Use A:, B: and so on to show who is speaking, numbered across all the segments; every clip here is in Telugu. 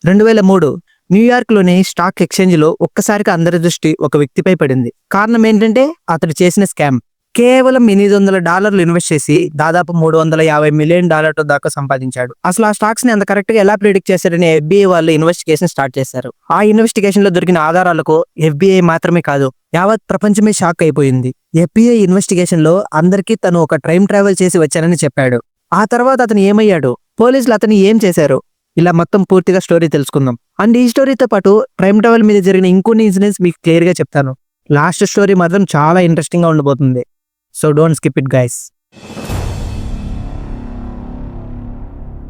A: 2003 న్యూయార్క్లోని స్టాక్ ఎక్స్చేంజ్లో ఒక్కసారిగా అందరి దృష్టి ఒక వ్యక్తిపై పడింది. కారణం ఏంటంటే అతడు చేసిన స్కామ్. కేవలం $800 ఇన్వెస్ట్ చేసి దాదాపు $350 మిలియన్ దాకా సంపాదించాడు. అసలు ఆ స్టాక్స్ ని అంత కరెక్ట్ గా ఎలా ప్రిడిక్ట్ చేశారని FBI వాళ్ళు ఇన్వెస్టిగేషన్ స్టార్ట్ చేశారు. ఆ ఇన్వెస్టిగేషన్ లో దొరికిన ఆధారాలకు FBI మాత్రమే కాదు, యావత్ ప్రపంచమే షాక్ అయిపోయింది. FBI ఇన్వెస్టిగేషన్ లో అందరికీ తను ఒక టైం ట్రావెల్ చేసి వచ్చానని చెప్పాడు. ఆ తర్వాత అతను ఏమయ్యాడు, పోలీసులు అతను ఏం చేశారు, ఇలా మొత్తం పూర్తిగా స్టోరీ తెలుసుకుందాం. అండ్ ఈ స్టోరీతో పాటు టైం ట్రావెల్ మీద జరిగిన ఇంకొన్ని ఇన్సిడెంట్స్ మీకు క్లియర్ గా చెప్తాను. లాస్ట్ స్టోరీ మాత్రం చాలా ఇంట్రెస్టింగ్ గా ఉండబోతుంది. So don't skip it guys.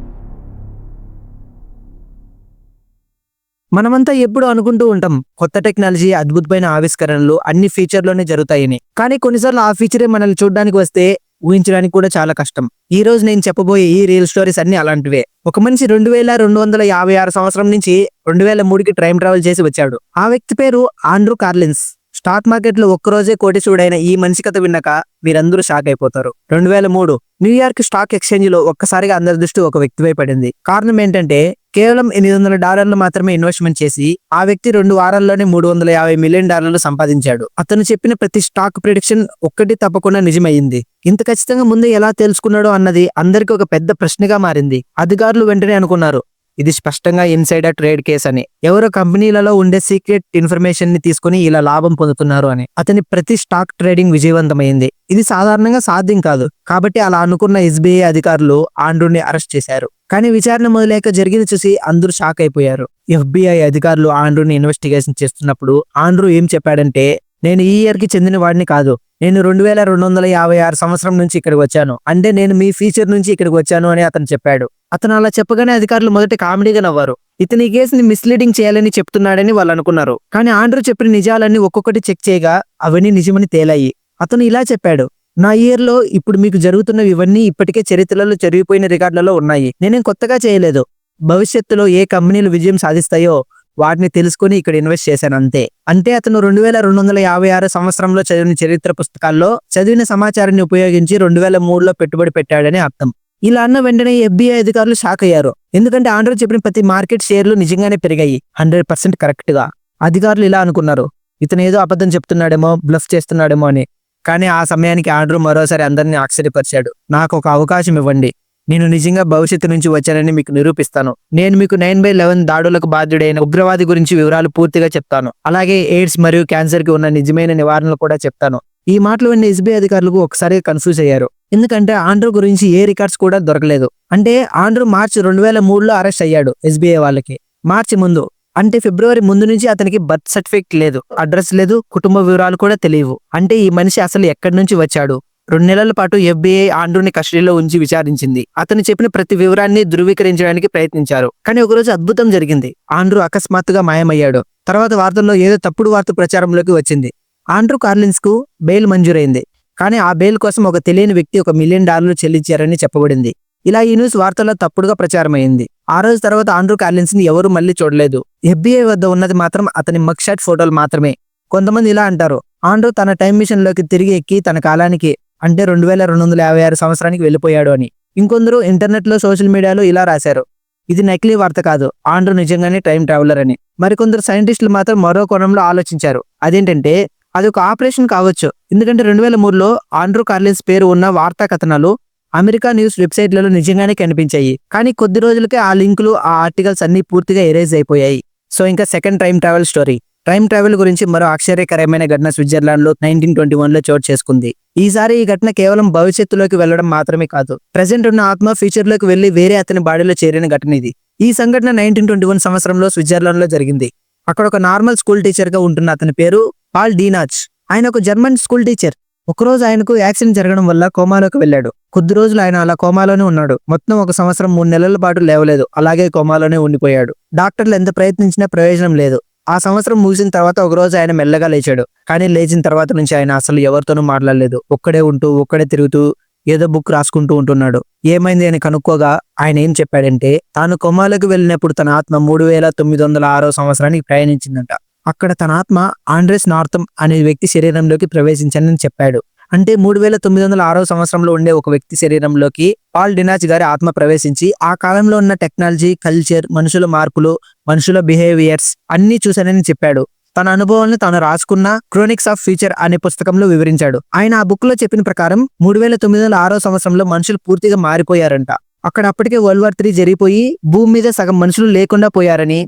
A: మనమంతా ఎప్పుడు అనుకుంటూ ఉంటాం కొత్త టెక్నాలజీ, అద్భుతమైన ఆవిష్కరణలు అన్ని ఫీచర్లోనే జరుగుతాయని. కానీ కొన్నిసార్లు ఆ ఫీచరే మనల్ని చూడడానికి వస్తే ఊహించడానికి కూడా చాలా కష్టం. ఈ రోజు నేను చెప్పబోయే ఈ రియల్ స్టోరీస్ అన్ని అలాంటివే. ఒక మనిషి 2256 సంవత్సరం నుంచి 2003కి టైం ట్రావెల్ చేసి వచ్చాడు. ఆ వ్యక్తి పేరు ఆండ్రూ కార్లిన్స్. స్టాక్ మార్కెట్ లో ఒక్కరోజే కోటీశ్వరుడైన ఈ మనిషి కథ విన్నాక మీరందరూ షాక్ అయిపోతారు. 2003 న్యూయార్క్ స్టాక్ ఎక్స్చేంజ్ లో ఒక్కసారిగా అందరి దృష్టి ఒక వ్యక్తిపై పడింది. కారణం ఏంటంటే కేవలం $800 మాత్రమే ఇన్వెస్ట్మెంట్ చేసి ఆ వ్యక్తి 2 వారాల్లోనే $350 మిలియన్ సంపాదించాడు. అతను చెప్పిన ప్రతి స్టాక్ ప్రిడిక్షన్ ఒక్కటి తప్పకుండా నిజమయ్యింది. ఇంత ఖచ్చితంగా ముందే ఎలా తెలుసుకున్నాడో అన్నది అందరికీ ఒక పెద్ద ప్రశ్నగా మారింది. అధికారులు వెంటనే అనుకున్నారు, ఇది స్పష్టంగా ఇన్సైడర్ ట్రేడ్ కేస్ అని. ఎవరో కంపెనీలలో ఉండే సీక్రెట్ ఇన్ఫర్మేషన్ ని తీసుకుని ఇలా లాభం పొందుతున్నారు అని. అతని ప్రతి స్టాక్ ట్రేడింగ్ విజయవంతమైంది. ఇది సాధారణంగా సాధ్యం కాదు. కాబట్టి అలా అనుకున్న SBI అధికారులు ఆండ్రూని అరెస్ట్ చేశారు. కానీ విచారణ మొదలయ్యాక జరిగింది చూసి అందరూ షాక్ అయిపోయారు. FBI అధికారులు ఆండ్రూని ఇన్వెస్టిగేషన్ చేస్తున్నప్పుడు ఆండ్రూ ఏం చెప్పాడంటే, నేను ఈ ఇయర్ కి చెందిన వాడిని కాదు, నేను 2256 సంవత్సరం నుంచి ఇక్కడికి వచ్చాను, అంటే నేను మీ ఫ్యూచర్ నుంచి ఇక్కడికి వచ్చాను అని అతను చెప్పాడు. అతను అలా చెప్పగానే అధికారులు మొదట కామెడీగా నవ్వారు. ఇతని ఈ కేసుని మిస్లీడింగ్ చేయాలని చెప్తున్నాడని వాళ్ళు అనుకున్నారు. కానీ ఆండ్రూ చెప్పిన నిజాలన్నీ ఒక్కొక్కటి చెక్ చేయగా అవన్నీ నిజమని తేలాయి. అతను ఇలా చెప్పాడు, నా ఇయర్ లో ఇప్పుడు మీకు జరుగుతున్నవి ఇవన్నీ ఇప్పటికే చరిత్రలో జరిగిపోయిన రికార్డులలో ఉన్నాయి. నేనేం కొత్తగా చేయలేదు. భవిష్యత్తులో ఏ కంపెనీలు విజయం సాధిస్తాయో వాటిని తెలుసుకుని ఇక్కడ ఇన్వెస్ట్ చేశాను అంతే. అంటే అతను 2256 సంవత్సరంలో చదివిన చరిత్ర పుస్తకాల్లో చదివిన సమాచారాన్ని ఉపయోగించి 2003లో పెట్టుబడి పెట్టాడని అర్థం. ఇలా అన్న వెంటనే FBI అధికారులు షాక్ అయ్యారు. ఎందుకంటే ఆండ్రూ చెప్పిన ప్రతి మార్కెట్ షేర్లు నిజంగానే పెరిగాయి, 100% కరెక్ట్ గా. అధికారులు ఇలా అనుకున్నారు, ఇతను ఏదో అబద్ధం చెప్తున్నాడేమో, బ్లఫ్ చేస్తున్నాడేమో అని. కానీ ఆ సమయానికి ఆండ్రూ మరోసారి అందరినీ ఆశ్చర్యపరిచాడు. నాకు ఒక అవకాశం ఇవ్వండి, నేను నిజంగా భవిష్యత్తు నుంచి వచ్చానని మీకు నిరూపిస్తాను. నేను మీకు 9/11 దాడులకు బాధ్యుడైన ఉగ్రవాది గురించి వివరాలు పూర్తిగా చెప్తాను. అలాగే ఎయిడ్స్ మరియు క్యాన్సర్ కి ఉన్న నిజమైన నివారణలు కూడా చెప్తాను. ఈ మాటలు విన్న SBI అధికారులకు ఒకసారి కన్ఫ్యూజ్ అయ్యారు. ఎందుకంటే ఆండ్రూ గురించి ఏ రికార్డ్స్ కూడా దొరకలేదు. అంటే ఆండ్రూ మార్చి 2003లో అరెస్ట్ అయ్యాడు SBI వాళ్ళకి. మార్చి ముందు అంటే ఫిబ్రవరి ముందు నుంచి అతనికి బర్త్ సర్టిఫికేట్ లేదు, అడ్రస్ లేదు, కుటుంబ వివరాలు కూడా తెలియవు. అంటే ఈ మనిషి అసలు ఎక్కడి నుంచి వచ్చాడు? 2 నెలల పాటు FBI ఆండ్రూని కస్టడీలో ఉంచి విచారించింది. అతను చెప్పిన ప్రతి వివరాన్ని ధృవీకరించడానికి ప్రయత్నించారు. కానీ ఒకరోజు అద్భుతం జరిగింది. ఆండ్రూ అకస్మాత్తుగా మాయమయ్యాడు. తర్వాత వార్తల్లో ఏదో తప్పుడు వార్త ప్రచారంలోకి వచ్చింది. ఆండ్రూ కార్లిన్స్ కు బెయిల్ మంజూరైంది. కానీ ఆ బెయిల్ కోసం ఒక తెలియని వ్యక్తి $1 మిలియన్ చెల్లించారని చెప్పబడింది. ఇలా ఈ న్యూస్ వార్తల్లో తప్పుడుగా ప్రచారమైంది. ఆ రోజు తర్వాత ఆండ్రూ కార్లిన్స్ ని ఎవరూ మళ్ళీ చూడలేదు. FBI వద్ద ఉన్నది మాత్రం అతని మగ్ షాట్ ఫోటోలు మాత్రమే. కొంతమంది ఇలా అంటారు, ఆండ్రూ తన టైం మిషన్ లోకి తిరిగి ఎక్కి తన కాలానికి అంటే 2256 సంవత్సరానికి వెళ్ళిపోయాడు అని. ఇంకొందరు ఇంటర్నెట్ లో, సోషల్ మీడియాలో ఇలా రాశారు, ఇది నకిలీ వార్త కాదు, ఆండ్రూ నిజంగానే టైం ట్రావెలర్ అని. మరికొందరు సైంటిస్టులు మాత్రం మరో కోణంలో ఆలోచించారు. అదేంటంటే అది ఒక ఆపరేషన్ కావచ్చు. ఎందుకంటే 2003లో ఆండ్రూ కార్లిన్స్ పేరు ఉన్న వార్తా కథనాలు అమెరికా న్యూస్ వెబ్సైట్లలో నిజంగానే కనిపించాయి. కానీ కొద్ది రోజులకే ఆ లింకులు, ఆ ఆర్టికల్స్ అన్ని పూర్తిగా ఎరేజ్ అయిపోయాయి. సో ఇంకా second time travel story. Time travel గురించి మరో ఆశ్చర్యకరమైన ఘటన స్విట్జర్లాండ్ లో 1921లో చోటు చేసుకుంది. ఈసారి ఈ ఘటన కేవలం భవిష్యత్తులోకి వెళ్లడం మాత్రమే కాదు, ప్రెసెంట్ ఉన్న ఆత్మ ఫ్యూచర్ లోకి వెళ్లి వేరే అతని బాడీలో చేరిన ఘటన ఇది. ఈ సంఘటన 1921 సంవత్సరంలో స్విట్జర్లాండ్ లో జరిగింది. అక్కడ ఒక నార్మల్ స్కూల్ టీచర్ గా ఉంటున్న అతని పేరు పాల్ డీనాచ్. ఆయన ఒక జర్మన్ స్కూల్ టీచర్. ఒకరోజు ఆయనకు యాక్సిడెంట్ జరగడం వల్ల కోమాలోకి వెళ్ళాడు. కొద్ది రోజులు ఆయన అలా కోమాలోనే ఉన్నాడు. మొత్తం 1 సంవత్సరం 3 నెలల పాటు లేవలేదు, అలాగే కోమాలోనే ఉండిపోయాడు. డాక్టర్లు ఎంత ప్రయత్నించినా ప్రయోజనం లేదు. ఆ సంవత్సరం ముగిసిన తర్వాత ఒకరోజు ఆయన మెల్లగా లేచాడు. కానీ లేచిన తర్వాత నుంచి ఆయన అసలు ఎవరితోనూ మాట్లాడలేదు. ఒక్కడే ఉంటూ, ఒక్కడే తిరుగుతూ ఏదో బుక్ రాసుకుంటూ ఉంటున్నాడు. ఏమైంది అని కనుక్కోగా ఆయన ఏం చెప్పాడంటే, తాను కొమాలోకి వెళ్ళినప్పుడు తన ఆత్మ 3906 సంవత్సరానికి ప్రయాణించిందంట. అక్కడ తన ఆత్మ ఆండ్రెస్ నార్థమ్ అనే వ్యక్తి శరీరంలోకి ప్రవేశించని చెప్పాడు. అంటే 3906 సంవత్సరంలో ఉండే ఒక వ్యక్తి శరీరంలోకి పాల్ డినాచ్ గారి ఆత్మ ప్రవేశించి ఆ కాలంలో ఉన్న టెక్నాలజీ, కల్చర్, మనుషుల మార్పులు, మనుషుల బిహేవియర్స్ అన్ని చూశానని చెప్పాడు. తన అనుభవాలను తాను రాసుకున్న క్రోనిక్స్ ఆఫ్ ఫ్యూచర్ అనే పుస్తకంలో వివరించాడు. ఆయన ఆ బుక్ లో చెప్పిన ప్రకారం 3906 సంవత్సరంలో మనుషులు పూర్తిగా మారిపోయారంట. అక్కడ అప్పటికే వరల్డ్ వార్ 3 జరిగిపోయి భూమి మీద సగం మనుషులు లేకుండా పోయారని,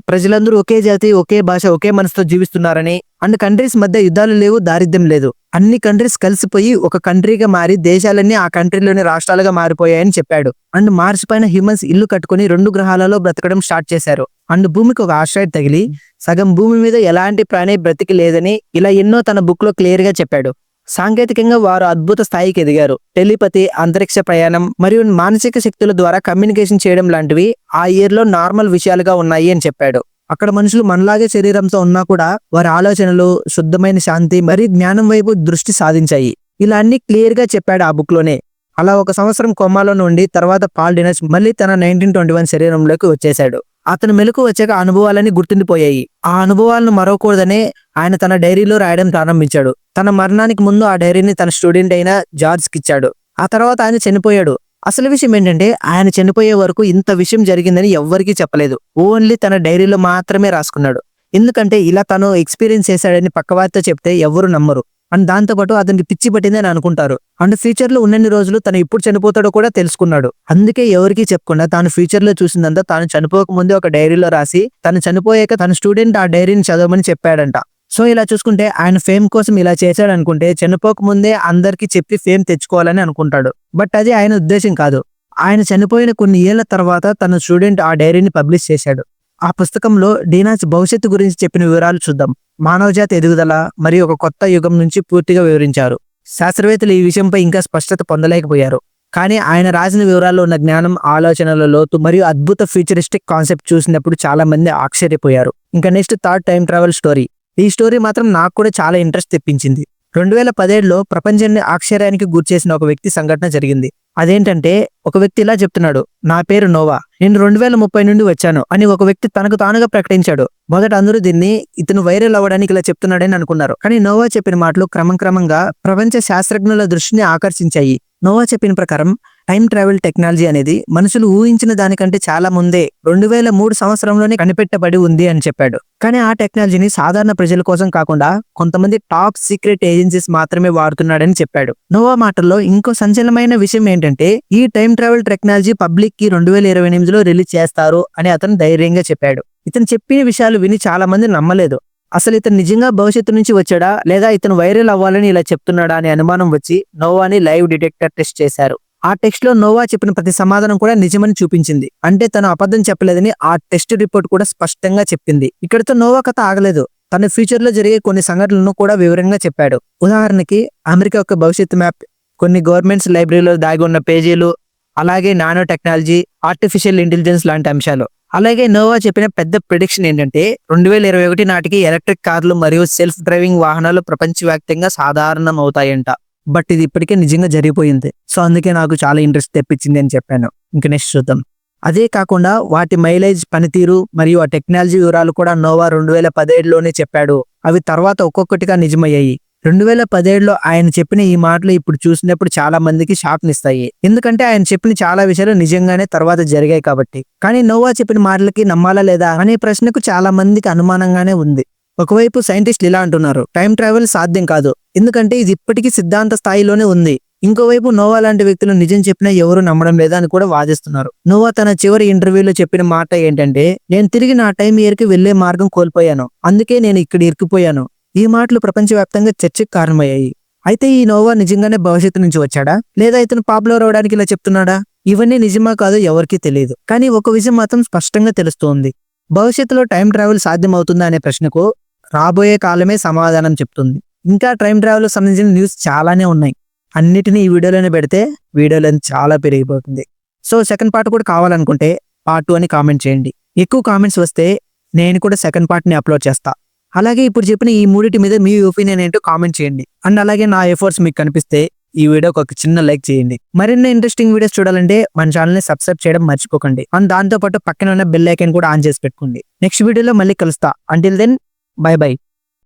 A: ప్రజలందరూ ఒకే జాతి, ఒకే భాష, ఒకే మనసుతో జీవిస్తున్నారని, అండ్ కంట్రీస్ మధ్య యుద్ధాలు లేవు, దారిద్ర్యం లేదు, అన్ని కంట్రీస్ కలిసిపోయి ఒక కంట్రీగా మారి దేశాలన్నీ ఆ కంట్రీలోని రాష్ట్రాలుగా మారిపోయాయని చెప్పాడు. అండ్ మార్స్ పైన హ్యూమన్స్ ఇల్లు కట్టుకుని 2 గ్రహాలలో బ్రతకడం స్టార్ట్ చేశారు. అండ్ భూమికి ఒక ఆస్ట్రాయిడ్ తగిలి సగం భూమి మీద ఎలాంటి ప్రాణి బ్రతికి లేదని ఇలా ఎన్నో తన బుక్ లో క్లియర్ గా చెప్పాడు. సాంకేతికంగా వారు అద్భుత స్థాయికి ఎదిగారు. టెలిపతి, అంతరిక్ష ప్రయాణం మరియు మానసిక శక్తుల ద్వారా కమ్యూనికేషన్ చేయడం లాంటివి ఆ ఇయర్ లో నార్మల్ విషయాలుగా ఉన్నాయి అని చెప్పాడు. అక్కడ మనుషులు మనలాగే శరీరంతో ఉన్నా కూడా వారి ఆలోచనలు శుద్ధమైన శాంతి మరియు జ్ఞానం వైపు దృష్టి సాధించాయి. ఇలా అన్ని క్లియర్ గా చెప్పాడు ఆ బుక్ లోనే. అలా 1 సంవత్సరం కోమాలో నుండి తర్వాత పాల్ డినాచ్ మళ్ళీ తన 1921 శరీరంలోకి వచ్చేశాడు. అతను మెలకు వచ్చాక అనుభవాలన్నీ గుర్తుండిపోయాయి. ఆ అనుభవాలను మరవకూడదనే ఆయన తన డైరీలో రాయడం ప్రారంభించాడు. తన మరణానికి ముందు ఆ డైరీని తన స్టూడెంట్ అయిన జార్జ్కి ఇచ్చాడు. ఆ తర్వాత ఆయన చనిపోయాడు. అసలు విషయం ఏంటంటే ఆయన చనిపోయే వరకు ఇంత విషయం జరిగిందని ఎవ్వరికీ చెప్పలేదు. ఓన్లీ తన డైరీలో మాత్రమే రాసుకున్నాడు. ఎందుకంటే ఇలా తను ఎక్స్పీరియన్స్ చేశాడని పక్కవారితో చెప్తే ఎవరు నమ్మరు. అండ్ దాంతోపాటు అతనికి పిచ్చి పట్టిందని అనుకుంటారు. అండ్ ఫ్యూచర్ లో ఉన్నన్ని రోజులు తను ఎప్పుడు చనిపోతాడో కూడా తెలుసుకున్నాడు. అందుకే ఎవరికీ చెప్పకుండా తాను ఫ్యూచర్ లో చూసిందంతా తాను చనిపోక ముందే ఒక డైరీలో రాసి తను చనిపోయాక తన స్టూడెంట్ ఆ డైరీని చదవమని చెప్పాడంట. సో ఇలా చూసుకుంటే ఆయన ఫేమ్ కోసం ఇలా చేశాడు అనుకుంటే చనిపోక ముందే అందరికీ చెప్పి ఫేమ్ తెచ్చుకోవాలని అనుకుంటాడు. బట్ అది ఆయన ఉద్దేశం కాదు. ఆయన చనిపోయిన కొన్ని ఏళ్ల తర్వాత తన స్టూడెంట్ ఆ డైరీని పబ్లిష్ చేశాడు. ఆ పుస్తకంలో డినాచ్ భవిష్యత్తు గురించి చెప్పిన వివరాలు చూద్దాం. మానవజాతి ఎదుగుదల మరియు ఒక కొత్త యుగం నుంచి పూర్తిగా వివరించారు. శాస్త్రవేత్తలు ఈ విషయంపై ఇంకా స్పష్టత పొందలేకపోయారు. కానీ ఆయన రాసిన వివరాల్లో ఉన్న జ్ఞానం, ఆలోచనల లోతు మరియు అద్భుత ఫ్యూచరిస్టిక్ కాన్సెప్ట్ చూసినప్పుడు చాలా మంది ఆశ్చర్యపోయారు. ఇంకా next third time travel story. ఈ స్టోరీ మాత్రం నాకు కూడా చాలా ఇంట్రెస్ట్ తెప్పించింది. 2017లో ప్రపంచాన్ని ఆశ్చర్యానికి గురిచేసిన ఒక వ్యక్తి సంఘటన జరిగింది. అదేంటంటే ఒక వ్యక్తి ఇలా చెప్తున్నాడు, నా పేరు నోవా, నేను 2030 నుండి వచ్చాను అని ఒక వ్యక్తి తనకు తానుగా ప్రకటించాడు. మొదట అందరూ దీన్ని ఇతను వైరల్ అవ్వడానికి ఇలా చెప్తున్నాడని అనుకున్నారు. కానీ నోవా చెప్పిన మాటలు క్రమంగా ప్రపంచ శాస్త్రజ్ఞుల దృష్టిని ఆకర్షించాయి. నోవా చెప్పిన ప్రకారం టైం ట్రావెల్ టెక్నాలజీ అనేది మనుషులు ఊహించిన దానికంటే చాలా ముందే 2003 సంవత్సరంలోనే కనిపెట్టబడి ఉంది అని చెప్పాడు. కానీ ఆ టెక్నాలజీని సాధారణ ప్రజల కోసం కాకుండా కొంతమంది టాప్ సీక్రెట్ ఏజెన్సీస్ మాత్రమే వాడుతున్నాడని చెప్పాడు. నోవా మాటల్లో ఇంకో సంచలనమైన విషయం ఏంటంటే ఈ టైం ట్రావెల్ టెక్నాలజీ పబ్లిక్ కి 2028లో రిలీజ్ చేస్తారు అని అతను ధైర్యంగా చెప్పాడు. ఇతను చెప్పిన విషయాలు విని చాలా మంది నమ్మలేదు. అసలు ఇతను నిజంగా భవిష్యత్తు నుంచి వచ్చాడా లేదా ఇతను వైరల్ అవ్వాలని ఇలా చెప్తున్నాడా అనే అనుమానం వచ్చి నోవాని లైవ్ డిటెక్టర్ టెస్ట్ చేశారు. ఆ టెస్ట్ లో నోవా చెప్పిన ప్రతి సమాధానం కూడా నిజమని చూపించింది. అంటే తను అబద్ధం చెప్పలేదని ఆ టెస్ట్ రిపోర్ట్ కూడా స్పష్టంగా చెప్పింది. ఇక్కడితో నోవా కథ ఆగలేదు. తన ఫ్యూచర్ లో జరిగే కొన్ని సంఘటనలను కూడా వివరంగా చెప్పాడు. ఉదాహరణకి అమెరికా యొక్క భవిష్యత్తు మ్యాప్, కొన్ని గవర్నమెంట్స్ లైబ్రరీలో దాగి ఉన్న పేజీలు, అలాగే నానో టెక్నాలజీ, ఆర్టిఫిషియల్ ఇంటెలిజెన్స్ లాంటి అంశాలు. అలాగే నోవా చెప్పిన పెద్ద ప్రిడిక్షన్ ఏంటంటే 2021 నాటికి ఎలక్ట్రిక్ కార్లు మరియు సెల్ఫ్ డ్రైవింగ్ వాహనాలు ప్రపంచవ్యాప్తంగా సాధారణం అవుతాయంట. బట్ ఇది ఇప్పటికే నిజంగా జరిగిపోయింది. సో అందుకే నాకు చాలా ఇంట్రెస్ట్ తెప్పించింది అని చెప్పాను. ఇంక నెక్స్ట్ చూద్దాం. అదే కాకుండా వాటి మైలేజ్, పనితీరు మరియు ఆ టెక్నాలజీ వివరాలు కూడా నోవా 2017లోనే చెప్పాడు. అవి తర్వాత ఒక్కొక్కటిగా నిజమయ్యాయి. 2017లో ఆయన చెప్పిన ఈ మాటలు ఇప్పుడు చూసినప్పుడు చాలా మందికి షాక్ నిస్తాయి. ఎందుకంటే ఆయన చెప్పిన చాలా విషయాలు నిజంగానే తర్వాత జరిగాయి కాబట్టి. కానీ నోవా చెప్పిన మాటలకి నమ్మాలా లేదా అనే ప్రశ్నకు చాలా మందికి అనుమానంగానే ఉంది. ఒకవైపు సైంటిస్టులు ఇలా అంటున్నారు, టైం ట్రావెల్ సాధ్యం కాదు ఎందుకంటే ఇది ఇప్పటికీ సిద్ధాంత స్థాయిలోనే ఉంది. ఇంకోవైపు నోవా లాంటి వ్యక్తులు నిజం చెప్పినా ఎవరు నమ్మడం లేదా అని కూడా వాదిస్తున్నారు. నోవా తన చివరి ఇంటర్వ్యూలో చెప్పిన మాట ఏంటంటే, నేను తిరిగి నా టైం ఇయర్కి వెళ్లే మార్గం కోల్పోయాను, అందుకే నేను ఇక్కడ ఇరుక్కుపోయాను. ఈ మాటలు ప్రపంచవ్యాప్తంగా చర్చకు కారణమయ్యాయి. అయితే ఈ నోవా నిజంగానే భవిష్యత్తు నుంచి వచ్చాడా లేదా ఇతను పాపులర్ అవడానికి ఇలా చెప్తున్నాడా? ఇవన్నీ నిజమా కాదో ఎవరికీ తెలియదు. కానీ ఒక విషయం మాత్రం స్పష్టంగా తెలుస్తోంది. భవిష్యత్తులో టైం ట్రావెల్ సాధ్యమవుతుందా అనే ప్రశ్నకు రాబోయే కాలమే సమాధానం చెప్తుంది. ఇంకా టైం ట్రావెల్ సంబంధించిన న్యూస్ చాలానే ఉన్నాయి. అన్నిటినీ ఈ వీడియోలోనే పెడితే వీడియో లెంత్ చాలా పెరిగిపోతుంది. సో సెకండ్ పార్ట్ కూడా కావాలనుకుంటే పార్ట్ 2 అని కామెంట్ చేయండి. ఎక్కువ కామెంట్స్ వస్తే నేను కూడా సెకండ్ పార్ట్ని అప్లోడ్ చేస్తా. అలాగే ఇప్పుడు చెప్పిన ఈ మూడిటి మీద మీ ఒపీనియన్ ఏంటో కామెంట్ చేయండి. అండ్ అలాగే నా ఎఫర్ట్స్ మీకు కనిపిస్తే ఈ వీడియోకి ఒక చిన్న లైక్ చేయండి. మరిన్ని ఇంట్రెస్టింగ్ వీడియోస్ చూడాలంటే మన ఛానల్ని సబ్స్క్రైబ్ చేయడం మర్చిపోకండి. అండ్ దాంతో పాటు పక్కన ఉన్న బెల్ ఐకాన్ కూడా ఆన్ చేసి పెట్టుకోండి. నెక్స్ట్ వీడియోలో మళ్ళీ కలుస్తా. Until then bye by.